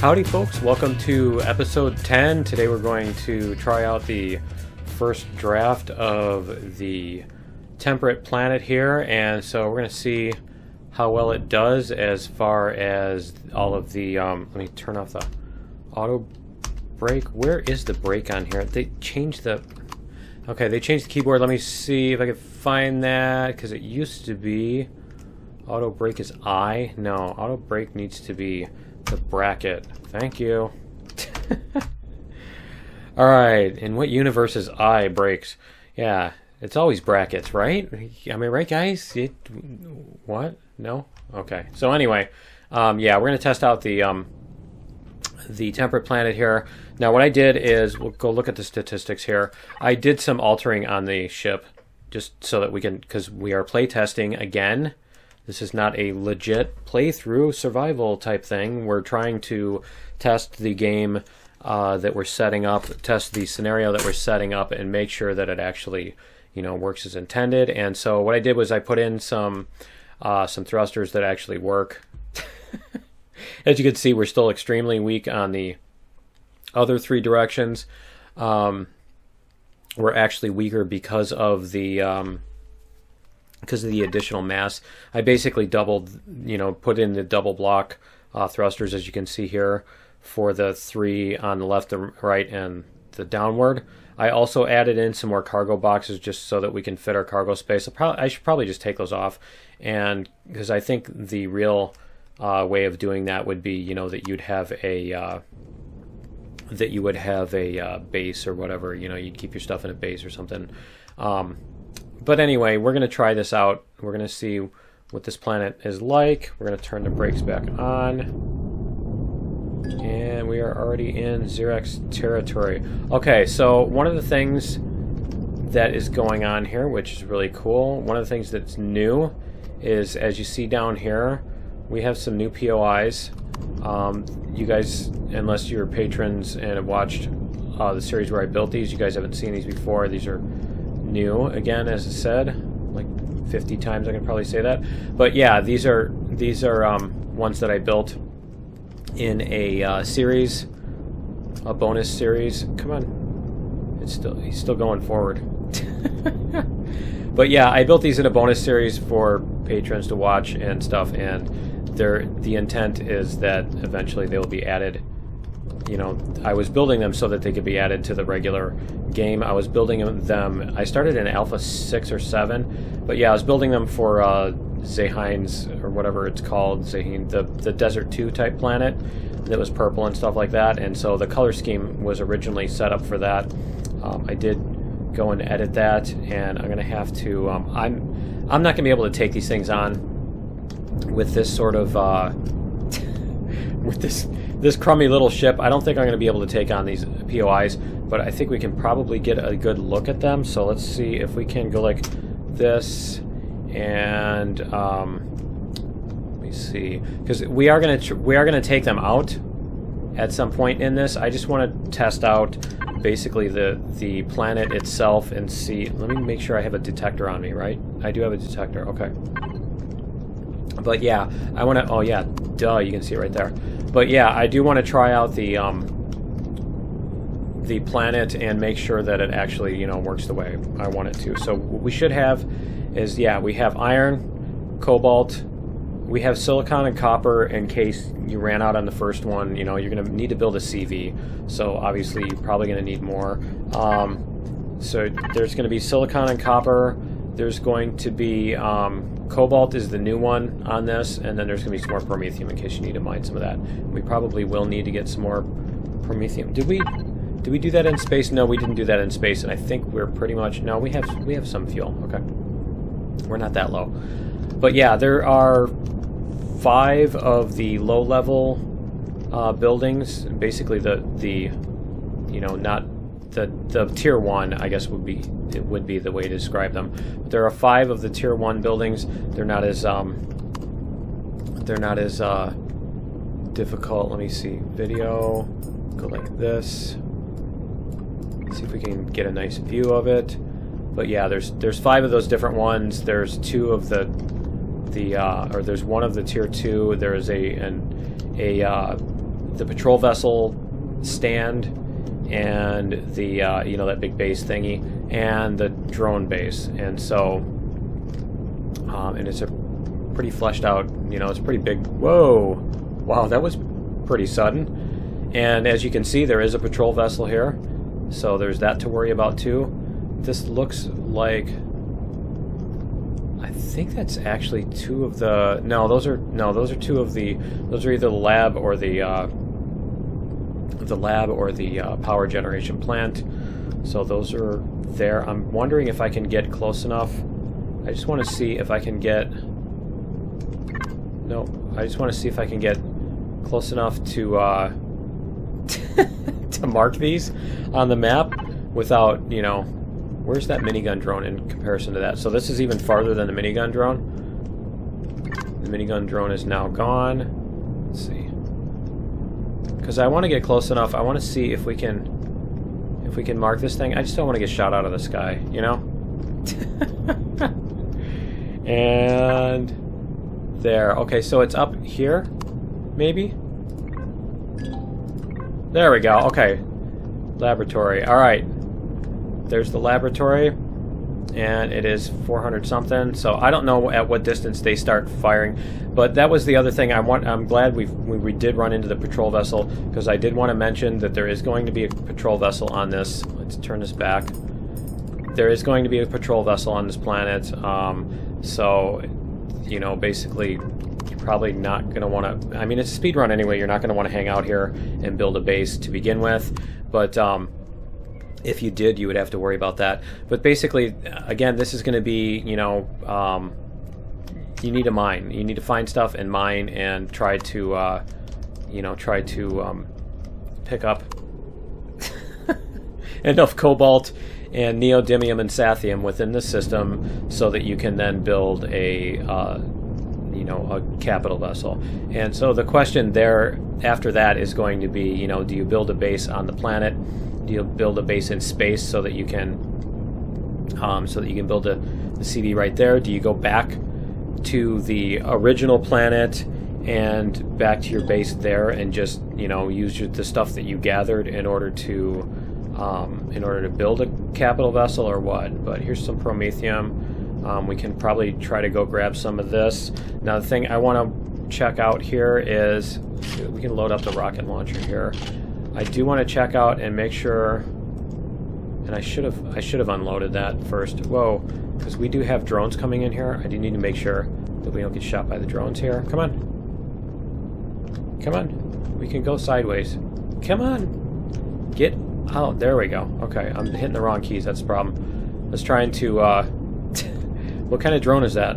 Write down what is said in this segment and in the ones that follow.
Howdy folks, welcome to episode 10. Today we're going to try out the first draft of the temperate planet here, and so we're going to see how well it does as far as all of the, let me turn off the auto brake. Where is the brake on here? They changed the, okay, they changed the keyboard. Let me see if I can find that, because it used to be auto brake is I. No, auto brake needs to be the bracket. Thank you. Alright, in what universe is I brakes? Yeah, it's always brackets, right? Am I right, guys? What? No? Okay. So anyway, yeah, we're going to test out the temperate planet here. Now what I did is, we'll go look at the statistics here. I did some altering on the ship, just so that we can, because we are playtesting again. This is not a legit playthrough survival type thing. We're trying to test the game that we're setting up, test the scenario that we're setting up, and make sure that it actually, you know, works as intended. And so what I did was I put in some thrusters that actually work. As you can see, we're still extremely weak on the other three directions. We're actually weaker because of the additional mass. I basically doubled, you know, put in the double block thrusters, as you can see here, for the three on the left, the right, and the downward. I also added in some more cargo boxes just so that we can fit our cargo space. I should probably just take those off, and because I think the real way of doing that would be, you know, that you'd have a base or whatever. You know, you'd keep your stuff in a base or something. But anyway, we're going to try this out. We're going to see what this planet is like. We're going to turn the brakes back on. And we are already in Xerox territory. Okay, so one of the things that is going on here, which is really cool, one of the things that's new is, as you see down here, we have some new POIs. You guys, unless you're patrons and have watched the series where I built these, you guys haven't seen these before. These are new, again, as I said, like 50 times I can probably say that. But yeah, these are ones that I built in a series, a bonus series. Come on, he's still going forward. But yeah, I built these in a bonus series for patrons to watch and stuff, and the intent is that eventually they will be added. You know, I was building them so that they could be added to the regular game. I was building them, I started in Alpha 6 or 7, but yeah, I was building them for Zahein's, or whatever it's called, Zahin, the Desert 2 type planet that was purple and stuff like that, and so the color scheme was originally set up for that. I did go and edit that, and I'm going to have to, I'm not going to be able to take these things on with this sort of, with this crummy little ship. I don't think I'm going to be able to take on these POIs, but I think we can probably get a good look at them. So let's see if we can go like this, and let me see, because we are going to take them out at some point in this. I just want to test out basically the planet itself and see. Let me make sure I have a detector on me, right? I do have a detector. Okay. But yeah, I want to. Oh yeah, duh! You can see it right there. But yeah, I do want to try out the planet and make sure that it actually, you know, works the way I want it to. So what we should have is, yeah, we have iron, cobalt, we have silicon and copper in case you ran out on the first one. You know, you're going to need to build a CV, so obviously you're probably going to need more. So there's going to be silicon and copper. There's going to be cobalt is the new one on this, and then there's going to be some more promethium in case you need to mine some of that. We probably will need to get some more promethium. Did we do that in space? No, we didn't do that in space, and I think we're pretty much, no, we have some fuel. Okay, we're not that low. But yeah, there are 5 of the low-level buildings. Basically, the you know, not the tier 1, I guess would be the way to describe them. But there are 5 of the tier 1 buildings. They're not as difficult. Let me see. Video. Go like this. See if we can get a nice view of it. But yeah, there's 5 of those different ones. There's 2 of the or there's 1 of the tier 2. There's the the patrol vessel stand and the you know, that big base thingy and the drone base, and so and it's a pretty fleshed out, you know, it's pretty big. Whoa, wow, that was pretty sudden. And as you can see, there is a patrol vessel here, so there's that to worry about too. This looks like, I think that's actually two of the, those are two of the, those are either the lab or the power generation plant. So those are there. I'm wondering if I can get close enough. I just want to see if I can get, I just want to see if I can get close enough to to mark these on the map without, you know, where's that minigun drone in comparison to that? So this is even farther than the minigun drone. The minigun drone is now gone. Let's see. Because I want to get close enough. I want to see if we can mark this thing. I just don't want to get shot out of the sky, you know? And there. Okay, so it's up here, maybe? There we go. Okay. Laboratory. Alright. There's the laboratory, and it is 400 something. So I don't know at what distance they start firing, but that was the other thing. I'm glad we did run into the patrol vessel, because I did want to mention that there is going to be a patrol vessel on this. Let's turn this back. There is going to be a patrol vessel on this planet. So, you know, basically, you're probably not going to want to. I mean, it's a speed run anyway. You're not going to want to hang out here and build a base to begin with, but. If you did, you would have to worry about that. But basically, again, this is going to be, you know, you need to mine. You need to find stuff and mine and try to, you know, pick up enough cobalt and neodymium and sathium within the system so that you can then build a, you know, a capital vessel. And so the question there after that is going to be, you know, do you build a base on the planet? Do you build a base in space so that you can build the CD right there? Do you go back to the original planet and back to your base there and just, you know, use the stuff that you gathered in order to build a capital vessel, or what? But here's some promethium. We can probably try to go grab some of this. Now the thing I want to check out here is we can load up the rocket launcher here. I do want to check out and make sure, and I should have unloaded that first. Whoa, because we do have drones coming in here. I do need to make sure that we don't get shot by the drones here. Come on. Come on. We can go sideways. Come on. Get out. There we go. Okay, I'm hitting the wrong keys. That's the problem. I was trying to, what kind of drone is that?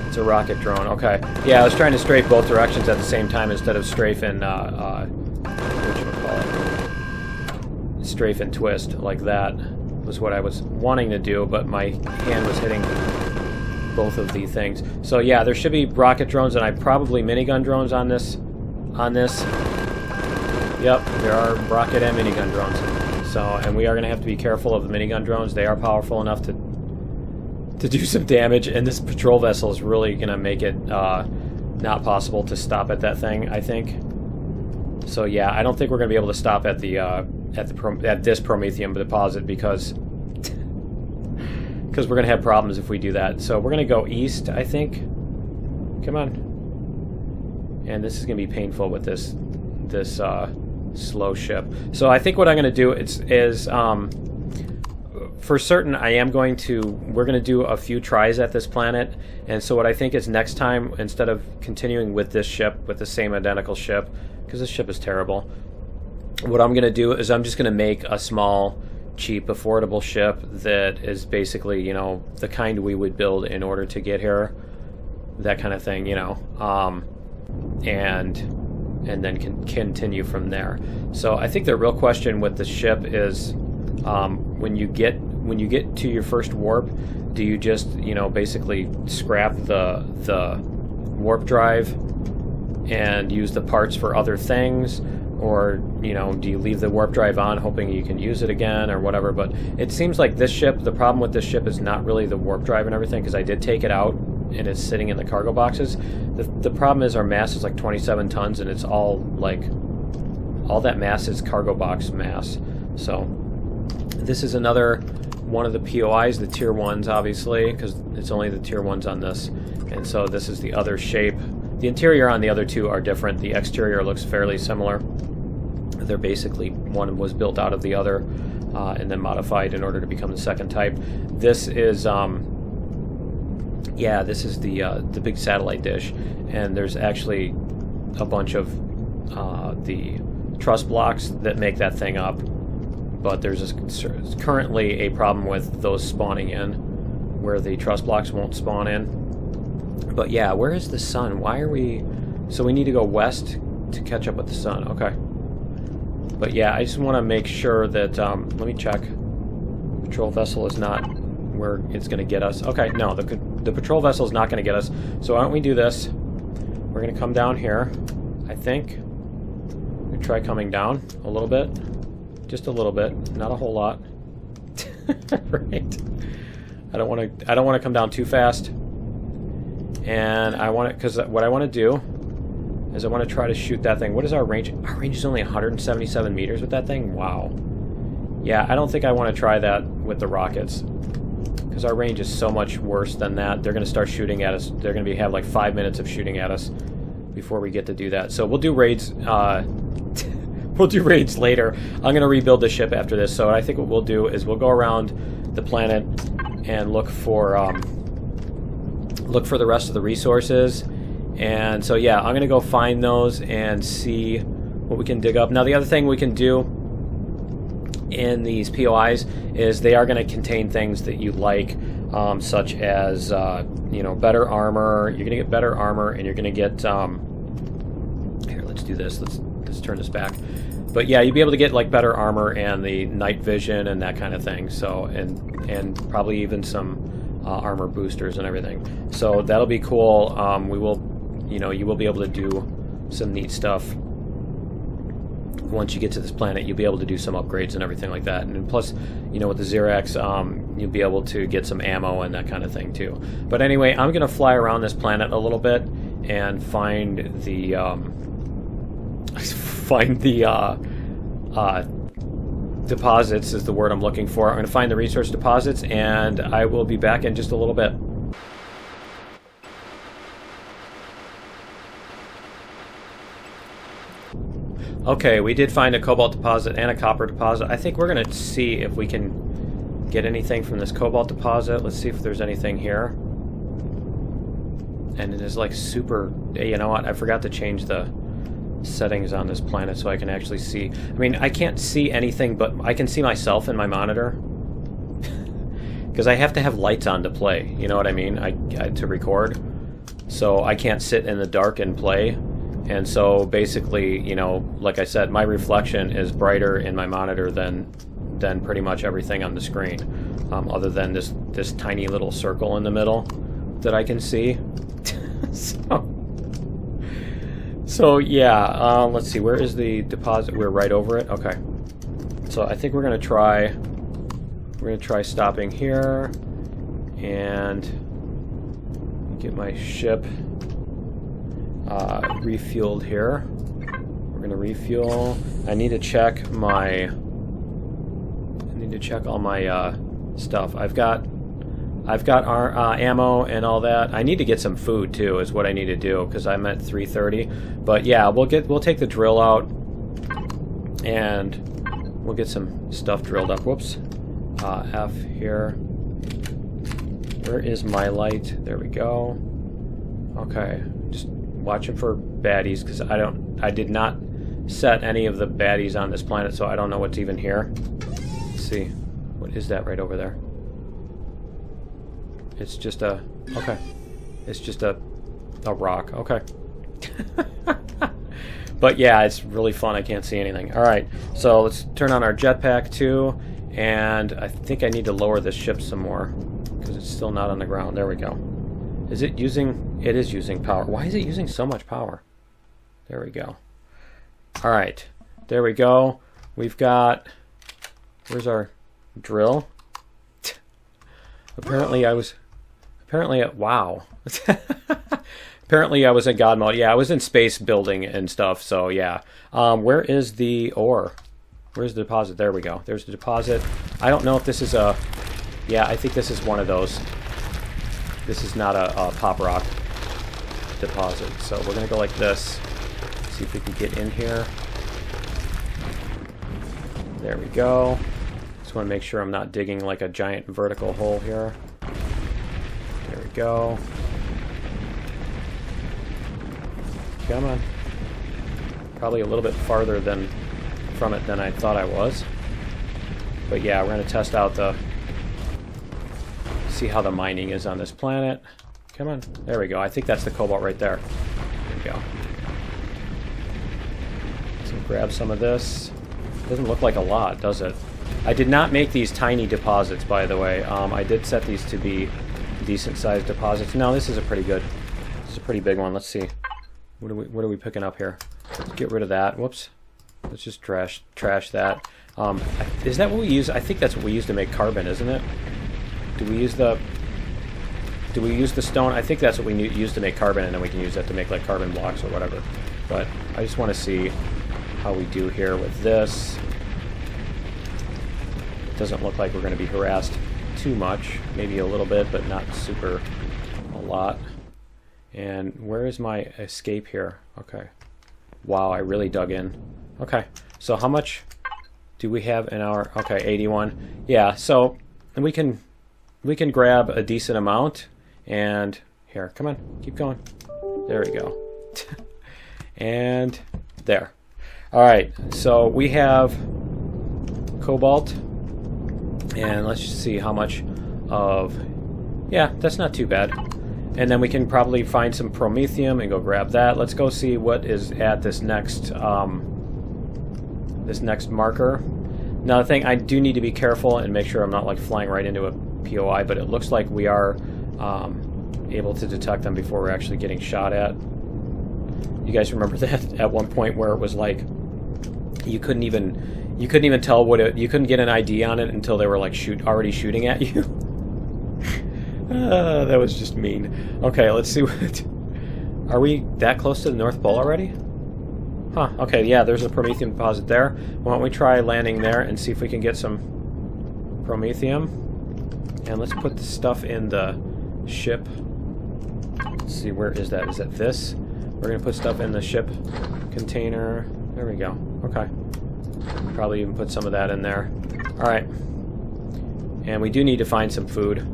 It's a rocket drone. Okay. Yeah, I was trying to strafe both directions at the same time instead of strafe and whatchamacallit? Strafe and twist like that was what I was wanting to do, but my hand was hitting both of the things. So yeah, there should be rocket drones, and probably minigun drones on this. Yep, there are rocket and minigun drones. So, and we are going to have to be careful of the minigun drones. They are powerful enough to do some damage, and this patrol vessel is really going to make it not possible to stop at that thing, I think. So yeah, I don't think we're going to be able to stop at the at this promethium deposit because we're going to have problems if we do that. So we're going to go east, I think. Come on. And this is going to be painful with this slow ship. So I think what I'm going to do is for certain, we're going to do a few tries at this planet, and so what I think is next time, instead of continuing with this ship, with the same identical ship, because this ship is terrible, what I'm going to do is I'm just going to make a small, cheap, affordable ship that is basically, you know, the kind we would build in order to get here, that kind of thing, you know, and then continue from there. So I think the real question with the ship is, when you get to your first warp, do you just, you know, basically scrap the warp drive and use the parts for other things, or, you know, do you leave the warp drive on hoping you can use it again or whatever? But it seems like this ship, the problem with this ship is not really the warp drive and everything, because I did take it out and it's sitting in the cargo boxes. The problem is our mass is like 27 tons, and it's all like, all that mass is cargo box mass. So this is another one of the POIs, the tier 1s, obviously, because it's only the tier 1s on this. And so this is the other shape. The interior on the other two are different. The exterior looks fairly similar. They're basically, one was built out of the other and then modified in order to become the second type. This is, yeah, this is the big satellite dish, and there's actually a bunch of the truss blocks that make that thing up. But there's currently a problem with those spawning in, where the truss blocks won't spawn in. But yeah, where is the sun? Why are we... So we need to go west to catch up with the sun. Okay. But yeah, I just want to make sure that... let me check. Patrol vessel is not where it's going to get us. Okay, no, the patrol vessel is not going to get us. So why don't we do this? We're going to come down here, I think. We try coming down a little bit. Just a little bit, not a whole lot. Right. I don't want to come down too fast. And I want to, because what I want to do is I want to try to shoot that thing. What is our range? Our range is only 177 meters with that thing. Wow. Yeah, I don't think I want to try that with the rockets, because our range is so much worse than that. They're going to start shooting at us. They're going to have like 5 minutes of shooting at us before we get to do that. So we'll do raids. We'll do raids later. I'm going to rebuild the ship after this. So I think what we'll do is we'll go around the planet and look for the rest of the resources. And so yeah, I'm going to go find those and see what we can dig up. Now the other thing we can do in these POIs is they are going to contain things that you like, such as you know, better armor. You're going to get better armor, and you're going to get here, let's do this. Let's turn this back. But yeah, you'll be able to get like better armor and the night vision and that kind of thing. So and probably even some armor boosters and everything. So that'll be cool. We will, you know, you will be able to do some neat stuff. Once you get to this planet, you'll be able to do some upgrades and everything like that. And plus, you know, with the Xerax, you'll be able to get some ammo and that kind of thing too. But anyway, I'm going to fly around this planet a little bit and find the deposits is the word I'm looking for. I'm going to find the resource deposits, and I will be back in just a little bit. Okay, we did find a cobalt deposit and a copper deposit. I think we're going to see if we can get anything from this cobalt deposit. Let's see if there's anything here. And it is like super... You know what? I forgot to change the settings on this planet so I can actually see. I mean, I can't see anything, but I can see myself in my monitor. Because I have to have lights on to play. You know what I mean? To record. So I can't sit in the dark and play. And so basically, you know, like I said, my reflection is brighter in my monitor than pretty much everything on the screen, other than this tiny little circle in the middle that I can see. So yeah, let's see, where is the deposit? We're right over it. Okay. So I think we're gonna try stopping here and get my ship refueled here. We're gonna refuel. I need to check all my stuff. I've got our ammo and all that. I need to get some food too, is what I need to do, because I'm at 330. But yeah, we'll take the drill out and we'll get some stuff drilled up. Whoops. F here. Where is my light? There we go. Okay. Just watching for baddies, because I did not set any of the baddies on this planet, so I don't know what's even here. Let's see. What is that right over there? It's just a... Okay. It's just a rock. Okay. But yeah, it's really fun. I can't see anything. Alright, so let's turn on our jetpack too, and I think I need to lower this ship some more, because it's still not on the ground. There we go. Is it using... It is using power. Why is it using so much power? There we go. Alright. There we go. We've got... Where's our drill? Apparently Apparently, wow. Apparently I was in God mode. Yeah, I was in space building and stuff, so yeah. Where is the ore? Where's the deposit? There we go. There's the deposit. I don't know if this is a... Yeah, I think this is one of those. This is not a pop rock deposit. So we're going to go like this. See if we can get in here. There we go. Just want to make sure I'm not digging like a giant vertical hole here. There we go. Come on. Probably a little bit farther from it than I thought I was. But yeah, we're going to test out see how the mining is on this planet. Come on. There we go. I think that's the cobalt right there. There we go. So grab some of this. Doesn't look like a lot, does it? I did not make these tiny deposits, by the way. I did set these to be decent-sized deposits. No, this is a pretty good. This is a pretty big one. Let's see. What are we picking up here? Let's get rid of that. Whoops. Let's just trash that. Is that what we use? I think that's what we use to make carbon, isn't it? Do we use the stone? I think that's what we use to make carbon, and then we can use that to make like carbon blocks or whatever. But I just want to see how we do here with this. It doesn't look like we're going to be harassed too much. Maybe a little bit, but not super a lot. And where is my escape here? Okay. Wow, I really dug in. Okay, so how much do we have in our... Okay, 81. Yeah, so and we can grab a decent amount. And here, come on, keep going. There we go. And there. All right, so we have cobalt. And let's just see how much of... Yeah, that's not too bad. And then we can probably find some promethium and go grab that. Let's go see what is at this next marker. Now, the thing, I do need to be careful and make sure I'm not like flying right into a POI, but it looks like we are able to detect them before we're actually getting shot at. You guys remember that at one point where it was like you couldn't even tell what you couldn't get an ID on it until they were like already shooting at you. That was just mean. Okay, let's see what... Are we that close to the North Pole already? Huh, okay, yeah, there's a promethium deposit there. Why don't we try landing there and see if we can get some promethium. And let's put the stuff in the ship. Let's see, where is that? Is that this? We're going to put stuff in the ship container. There we go. Okay. Probably even put some of that in there. Alright. And we do need to find some food.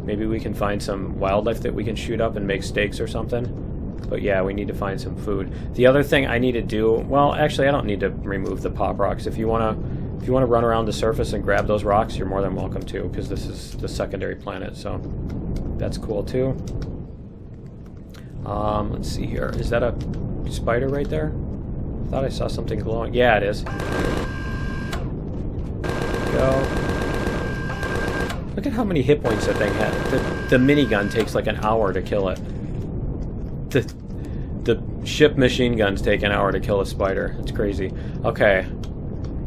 Maybe we can find some wildlife that we can shoot up and make steaks or something. But yeah, we need to find some food. The other thing I need to do... Well, actually, I don't need to remove the pop rocks. If you want to run around the surface and grab those rocks, you're more than welcome to, because this is the secondary planet, so that's cool too. Let's see here. Is that a spider right there? I thought I saw something glowing. Yeah, it is. There we go. Look at how many hit points that thing had. The minigun takes like an hour to kill it. The ship machine guns take an hour to kill a spider. It's crazy. Okay.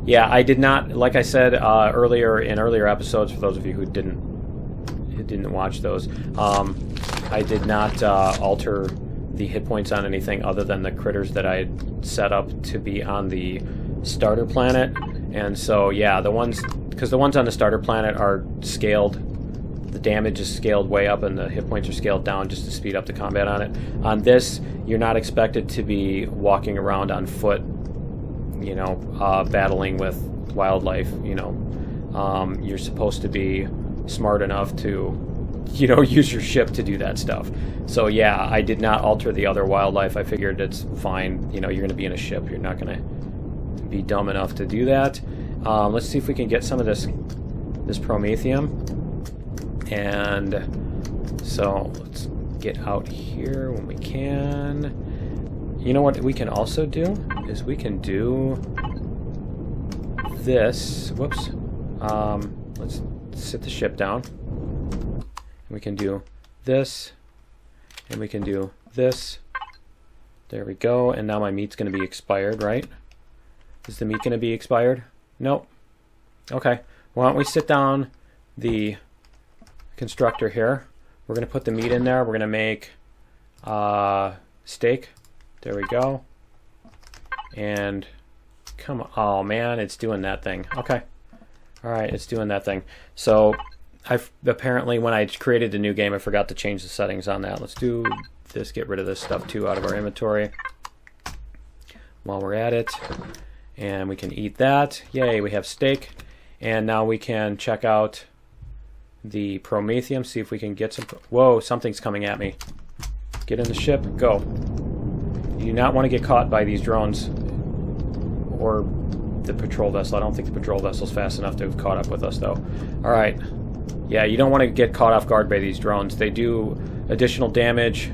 Yeah, I did not, like I said earlier in earlier episodes, for those of you who didn't watch those, I did not alter the hit points on anything other than the critters that I had set up to be on the starter planet. And so, yeah, because the ones on the starter planet are scaled. The damage is scaled way up and the hit points are scaled down just to speed up the combat on it. On this, you're not expected to be walking around on foot, you know, battling with wildlife, you know. You're supposed to be smart enough to, you know, use your ship to do that stuff. So yeah, I did not alter the other wildlife. I figured it's fine. You know, you're going to be in a ship. You're not going to be dumb enough to do that. Let's see if we can get some of this promethium. And so let's get out here when we can. You know what we can also do is we can do this. Whoops. Let's sit the ship down. We can do this, and we can do this. There we go. And now my meat's going to be expired, right? Is the meat going to be expired? Nope. Okay. Why don't we sit down the constructor here? We're going to put the meat in there. We're going to make steak. There we go. And come on. Oh, man, it's doing that thing. Okay. All right, it's doing that thing. So apparently when I created the new game, I forgot to change the settings on that. Let's do this. Get rid of this stuff, too, out of our inventory while we're at it. And we can eat that. Yay, we have steak. And now we can check out the Prometheum, see if we can get some... Whoa, something's coming at me. Get in the ship. Go. You do not want to get caught by these drones or the patrol vessel. I don't think the patrol vessel's fast enough to have caught up with us, though. All right. Yeah, you don't want to get caught off guard by these drones. They do additional damage.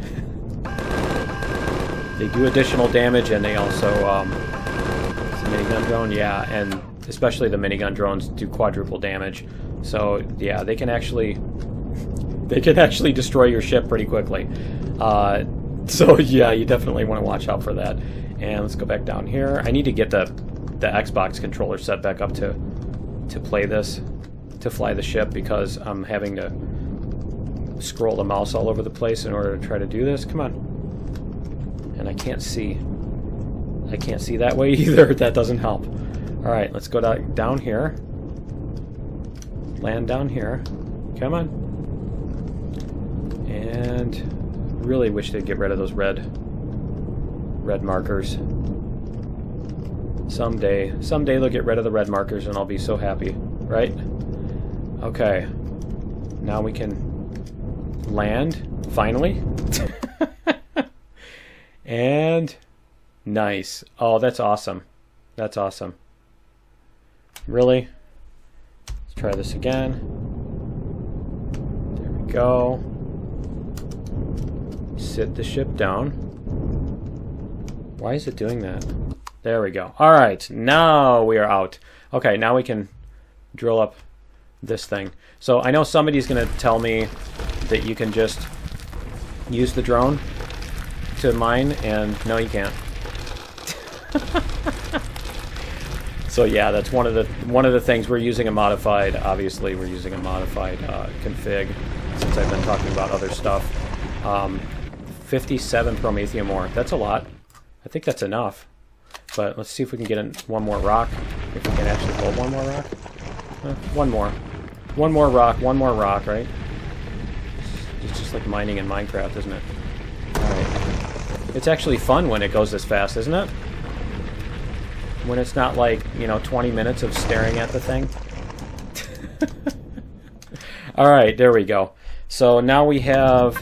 They do additional damage, and they also... it's a minigun drone? Yeah, and especially the minigun drones do quadruple damage. So yeah, they can actually destroy your ship pretty quickly. So yeah, you definitely want to watch out for that. And let's go back down here. I need to get the Xbox controller set back up to play this, to fly the ship, because I'm having to scroll the mouse all over the place in order to try to do this. Come on. And I can't see. I can't see that way either. That doesn't help. All right, let's go down here. Land down here. Come on. And really wish they'd get rid of those red markers. Someday they'll get rid of the red markers and I'll be so happy, right? Okay. Now we can land, finally. And nice. Oh, that's awesome. That's awesome. Really? Let's try this again. There we go. Sit the ship down. Why is it doing that? There we go. All right, now we are out. Okay, now we can drill up this thing. So I know somebody's going to tell me that you can just use the drone to mine, and no, you can't. So yeah, that's one of the things. We're using a modified. Obviously, we're using a modified config since I've been talking about other stuff. 57 Prometheum ore. That's a lot. I think that's enough. But let's see if we can get in one more rock. If we can actually hold one more rock. One more. One more rock. One more rock. Right? It's just like mining in Minecraft, isn't it? All right. It's actually fun when it goes this fast, isn't it? When it's not like, you know, 20 minutes of staring at the thing. Alright, there we go. So now we have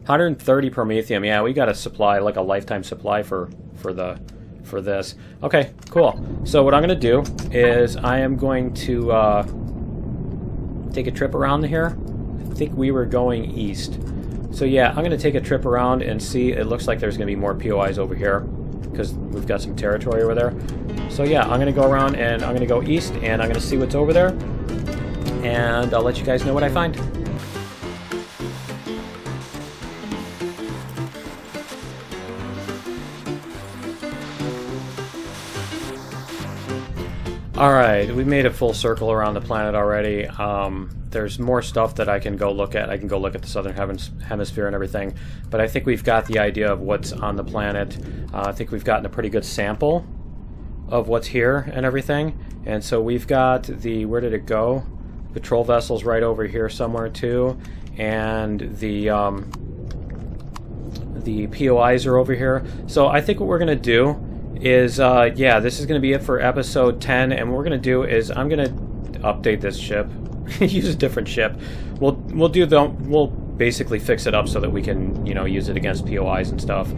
130 Prometheum. Yeah, we got a supply, like a lifetime supply for this. Okay, cool. So what I'm going to do is I am going to take a trip around here. I think we were going east. So yeah, I'm going to take a trip around and see. It looks like there's going to be more POIs over here, because we've got some territory over there. So yeah, I'm going to go around and I'm going to go east and I'm going to see what's over there. And I'll let you guys know what I find. Alright, we made a full circle around the planet already. There's more stuff that I can go look at. I can go look at the southern hemisphere and everything. But I think we've got the idea of what's on the planet. I think we've gotten a pretty good sample of what's here and everything. And so we've got the, where did it go? Patrol vessels right over here somewhere too. And the POIs are over here. So I think what we're going to do is, yeah, this is going to be it for episode 10. And what we're going to do is I'm going to update this ship. Use a different ship. We'll basically fix it up so that we can, you know, use it against POIs and stuff,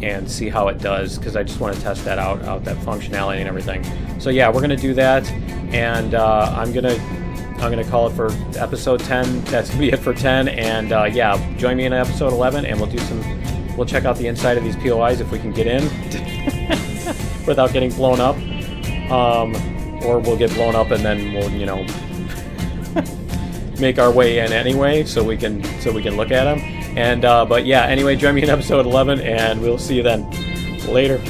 and see how it does, because I just want to test that out that functionality and everything. So yeah, we're gonna do that, and I'm gonna call it for episode 10. That's gonna be it for 10, and yeah, join me in episode 11, and we'll check out the inside of these POIs if we can get in without getting blown up. Or we'll get blown up and then we'll, you know, make our way in anyway, so we can look at them. And but yeah, anyway, join me in episode 11, and we'll see you then. Later.